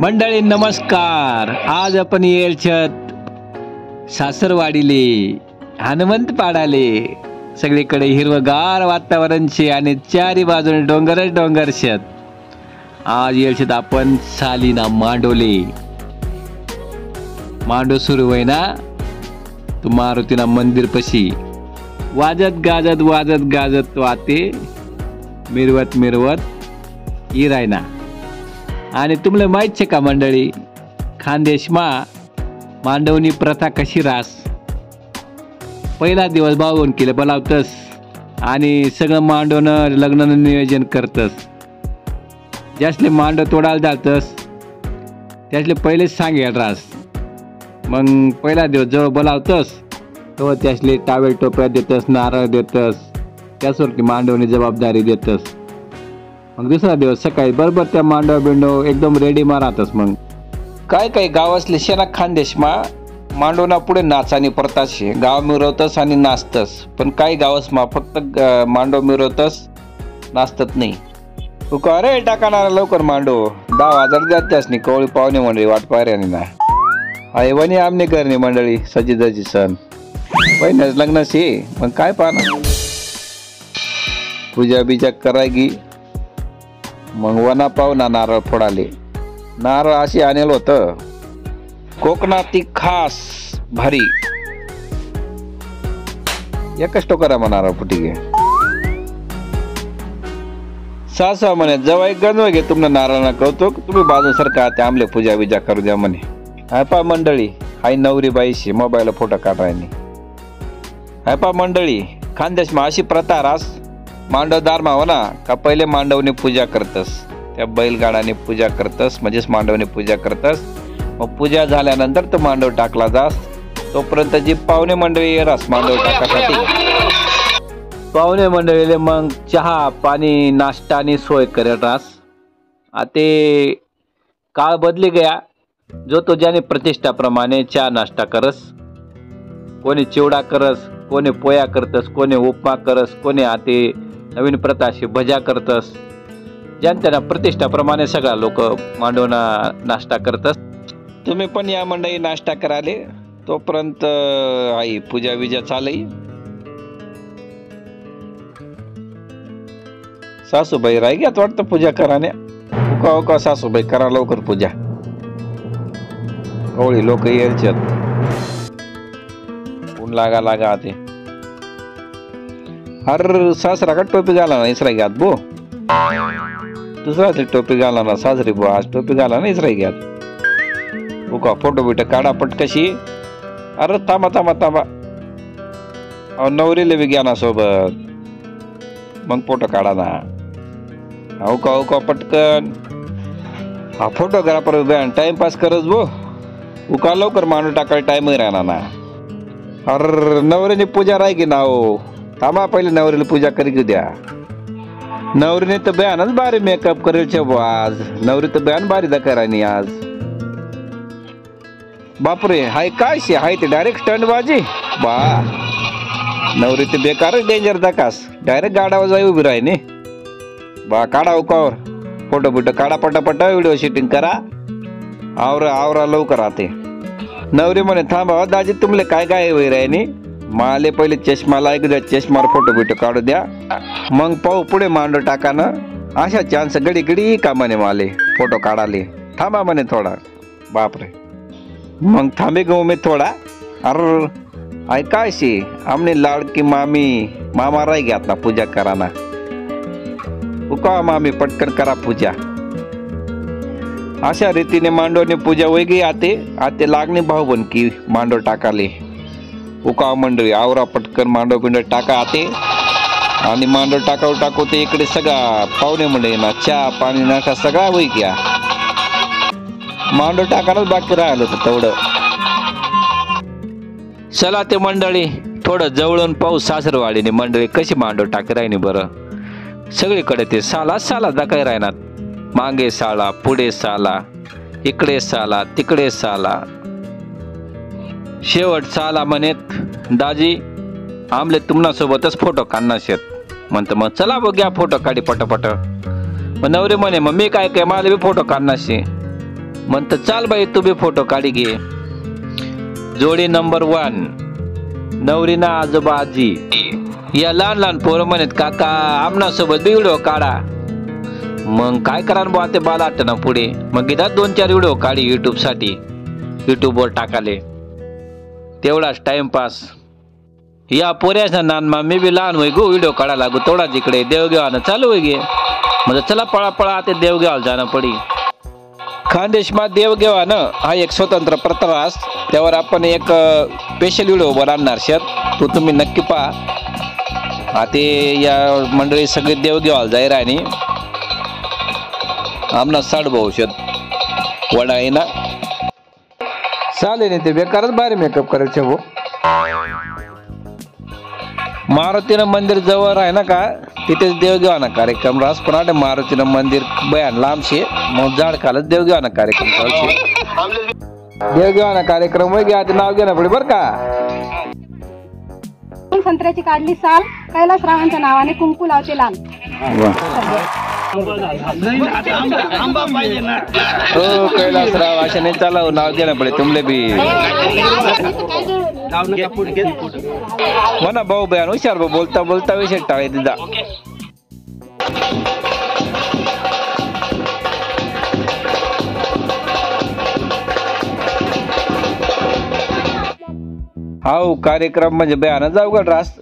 मंडळी नमस्कार. आज आपण येलछत सासरवाडीले हनुमंत पाडाले सगळीकडे हिरवगार वातावरण शे आणि चारी बाजूने डोंगरच डोंगर शेत. आज येलछत आपण सालीना मांडोले मांडो सुरू होय ना तू मारुतीना मंदिर पशी वाजत गाजत वाते मिरवत मिरवत इरायना. आणि तुम्हाला माहित छे का मंडळी, खानदेशमा मांडवनी प्रथा कशी रास. पहिला दिवस भाऊन केलं बोलावतस आणि सगळं मांडवनं लग्नानं नियोजन करतस. ज्यासले मांडव तोडायला जातस त्यासले पहिलेच सांगेल रास. मग पहिला दिवस जवळ बोलावतस तो त्यासले टावेल टोप्या देतस, नारळ देतस, त्याच्यावरती मांडवनी जबाबदारी देतस. मग दुसरा दिवस सकाळी बरोबर त्या मांडव बिंडव एकदम रेडी मारतस. मग काय गावातले शेना खानदेशमा मांडवना पुढे नाचानी प्रथा शे. गाव मिरवतस आणि नाचतस. पण काही गावसमा फक्त मांडव मिरवतस, नाचतत नाही. तू का रे टाकणार लवकर मांडव 10,000 द्यात्यास नाही. कवळी पाहुणे मंडळी वाट पाहऱ्याने ना आईवानी आमने करणे मंडळी सजीदाची सण पहिल्याच लग्नाशी. मग काय पाहणार पूजा बिजा करायगी. मग वना पाहुणा नारळ फोडाले. नारळ अशी आणेल होतं कोकणाती खास भारी एकच टोकरा मग नारळ फुटी गे. सासा म्हणे जवाई गंजवा घे तुमनं नारळ कौतुक तुम्ही बाजू सरका ते आमले पूजा बिजा करू द्या म्हणे. हाय पा मंडळी हाय नवरी बाईशी मोबाईल फोटो काढायनी. हाय पा मंडळी खानदेशमा अशी प्रथा रास. मांडव दारमा हो ना का पहिले मांडवने पूजा करतस. त्या बैलगाडाने पूजा करतस म्हणजेच मांडवने पूजा करतस. मग पूजा झाल्यानंतर तो मांडव टाकला जास. तोपर्यंत जी पाहुणे मंडळी येरास मांडव टाकासाठी पाहुणे मंडळीले मग चहा पाणी नाश्तानी सोय करत रास. ते काळ बदली गया. जो तो ज्याने प्रतिष्ठाप्रमाणे चहा नाश्ता करस. कोणी चिवडा करस, कोणी पोया करतस, कोणी उपमा करस, कोणी आते नवीन प्रथाशी भजा करतस. ज्यांना प्रतिष्ठाप्रमाणे सगळा लोक मांडवना नाश्ता करतस. तुम्ही पण या मंडळी नाश्ता कराले तोपर्यंत आई पूजा विजा चालई. सासूबाई राही घ्यात वाटतं पूजा कराने. उका सासूबाई करा लवकर पूजा. कवळी लोक यायच्यात ऊन लागा ते. हर सासरा का टोपी घाला ना इसराई घ्यात बो. दुसरा टोपी घाला ना सासरी बो. आज टोपी घाला ना इसराई घ्यात. उका फोटो बिटो काढा पटकशी. अरे थांबा अहो नवरीले बी घ्या ना सोबत. मग फोटो काढा ना. उका पटकन. हा फोटोग्राफर टाइमपास करत बो. उका लवकर मांडू टाकायला टाइम राहणार ना. अरे नवरीने पूजा राही की ना हो. थांबा पहिले नवरीला पूजा करी घेऊ द्या. नवरीने तर बयानच भारी मेकअप करेल छे आज. नवरी तर बयान भारी दकारानी आज. बापरे हाय काय शे हाय ते डायरेक्ट स्टंट बाजी बा. नवरी ते बेकारच डेंजर दकास. डायरेक्ट गाडावर जाई उभी राही बा. काढा उकावर फोटो बिटो काढा पटापट व्हिडिओ शूटिंग करा. आवरा लवकर आते. नवरी म्हणे थांबा दाजी तुमले काय होई राही. माले पहिले चष्मा लायक द्या. चष्मावर फोटो बिटो काढू द्या. मग पाहू पुढे मांडव टाका ना. अशा चान्स घडी का म्हणे माले फोटो काढाले. थांबा म्हणे थोडा. बापरे मग थांबे गो मी थोडा. अर काय शी आमने लाडकी मामा राही घ्यात ना पूजा करा ना. उका मामी पटकन करा पूजा. अशा रीतीने मांडवने पूजा वेगळी आते लागणे भाऊ बन की मांडव टाकाले. उका मंडळी आवरा पटकन मांडव बिंडव टाका आते. आणि मांडव टाकू ते इकडे सगळा पाहुणे मंडळी ना चहा पाणी नाश्ता सगळा होई घ्या. मांडव टाकायलाच बाकी राहिलं होतं तेवढं. चला ते मंडळी थोडं जवळून पाहू सासरवाडीने मंडळी कशी मांडव टाकी राहिनी. बरं सगळीकडे ते साला दाखवाय राहणार. मागे साला पुढे साला इकडे साला तिकडे साला. शेवट साला म्हणत दाजी आमले तुम्हाला सोबतच फोटो काढणार शेत. म्हणतं मग चला बघ घ्या फोटो काढी पटपट. मग नवरे म्हणे मग मी काय मला बी फोटो काढणार शे. म्हणतं चाल बाई तू बी फोटो काढी घे. जोडी नंबर 1 नवरीना आजोबा आजी. या लहान लहान पोरं म्हणत काका आमनासोबत बी व्हिडिओ काढा. मग काय करा बुवा ते बाला आटना पुढे. मग घेतात 2-4 व्हिडिओ काढी युट्यूब साठी, युट्यूबवर टाकाले. तेवढाच टाइमपास. या पोऱ्याचा नानमा मी बी लहान होई गो व्हिडिओ काढा लागू. तेवढा जिकडे देवगेवानं चालू होई गे. म्हणजे चला पळा पळा ते देवगेवाला जाणं पडी. खानदेशमा देवगेवानं हा एक स्वतंत्र प्रत्रास. त्यावर आपण एक स्पेशल व्हिडिओ बनवणार शेत. तो तुम्ही नक्की पहा. ते या मंडळी सगळे देवगेवाला जाईल आणि आमना साड भाऊ शेत वडा आहे ना चालेल. ते बेकारच भारी मेकअप करायचे भाऊ. मारुतीनं मंदिर जवळ आहे ना का तिथेच देवगेवाना कार्यक्रम रास. पण मारुतीनं मंदिर बयान लांबशे. मग झाड खालच देवगेवाना कार्यक्रम चालશે. देवगेवाना कार्यक्रम वगैरे आता नाव घेणं पडे बरं का. संत्र्याची काढली साल कैलासरावांच्या नावाने कुंकू लावते लाल. हो कैलासराव अशा नाही चालव नाव घेणं पडे तुमले बी. म्हणा भाऊ बयान हुशार भाऊ बोलता बोलता विषय टाळे तिचा. हाऊ कार्यक्रम म्हणजे बयान जाऊ का रास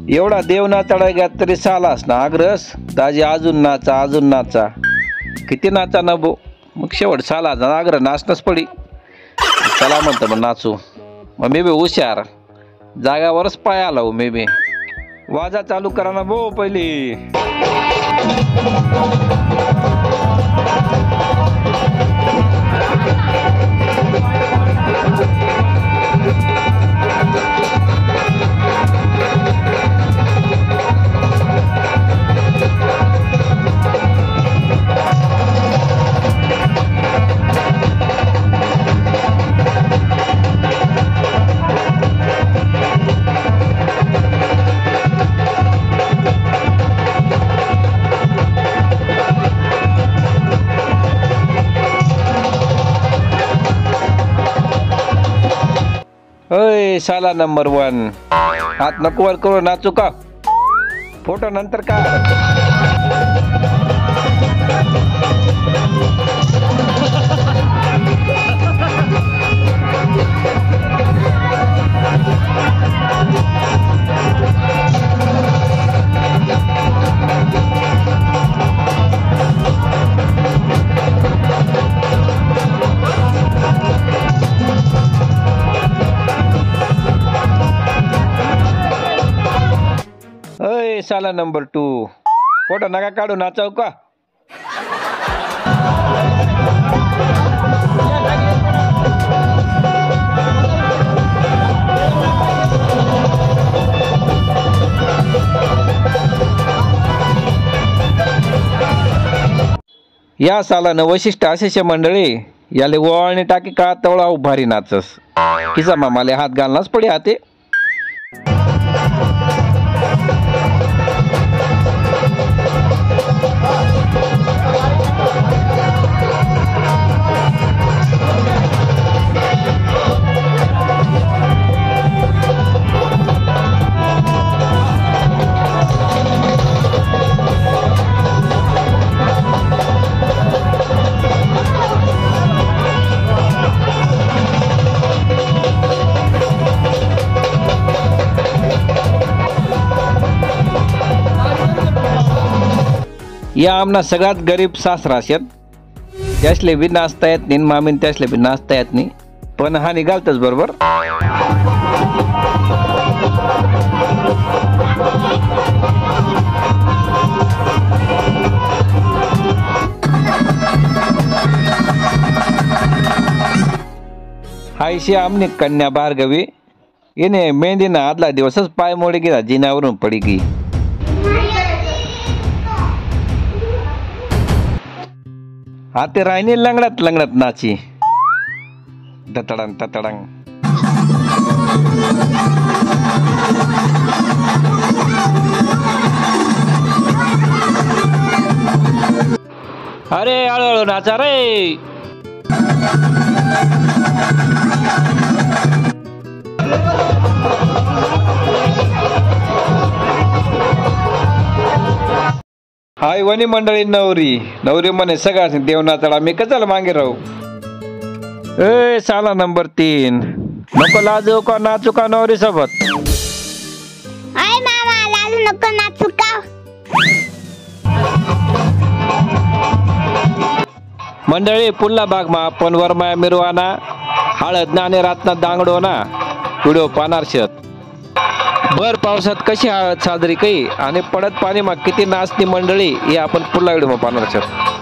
एवढा देव नाचाडा घ्या तरी सालास ना आग्रस. दाजी अजून नाचा अजून नाचा. किती नाचा ना भो. मग शेवट साला आग्रह नाचणंच पडी. चला म्हणतं मग नाचू. मग मी बी हुशार जागावरच पाय आला हो. मी बी वाजा चालू करा ना भो पहिली. अय साला नंबर 1 हात नको वर करू नाचू का. फोटो नंतर का. अय साला नंबर 2 फोटो नका काढू नाचाव का. या सालानं वैशिष्ट्य असे मंडळी याले ओवाळणी टाकी का तवळा उभारी नाचस. किसा मामाले हात घालनाच पडी हाते. या आमना सगळ्यात गरीब सासरा शेत. त्यासले बी नाचता येत नाही. मामीन त्यासले बी नाचता येत नाही. पण हा निघालतच बरोबर. हायशी आमनी कन्या भार्गवी. येणे मेहंदीना आदला दिवसच पाय मोडी गेला जिनावरून पडी गी. हाते रायनी लंगडत लंगडत नाची. ततडंग ततडंग. हळूहळू नाचा रे. हाय वनी मंडळी नवरी म्हणे सगळ्या देव नाचाला मी कशाला मागे राहू. ए साला नंबर 3 नको लाजू का नाचू का नवरी सोबत. अय मामा लालू नको नाचू का. मंडळी पुल्ला भाग मा आपण वरमाया मिरवाना हळद ना आणि रातना दांगडो ना व्हिडिओ पाहणार शेत. भर पावसात कशी हळद साजरी काही आणि पडत पाणी मा किती नाचती मंडळी हे आपण पुढला व्हिडिओ पाहणार शेत.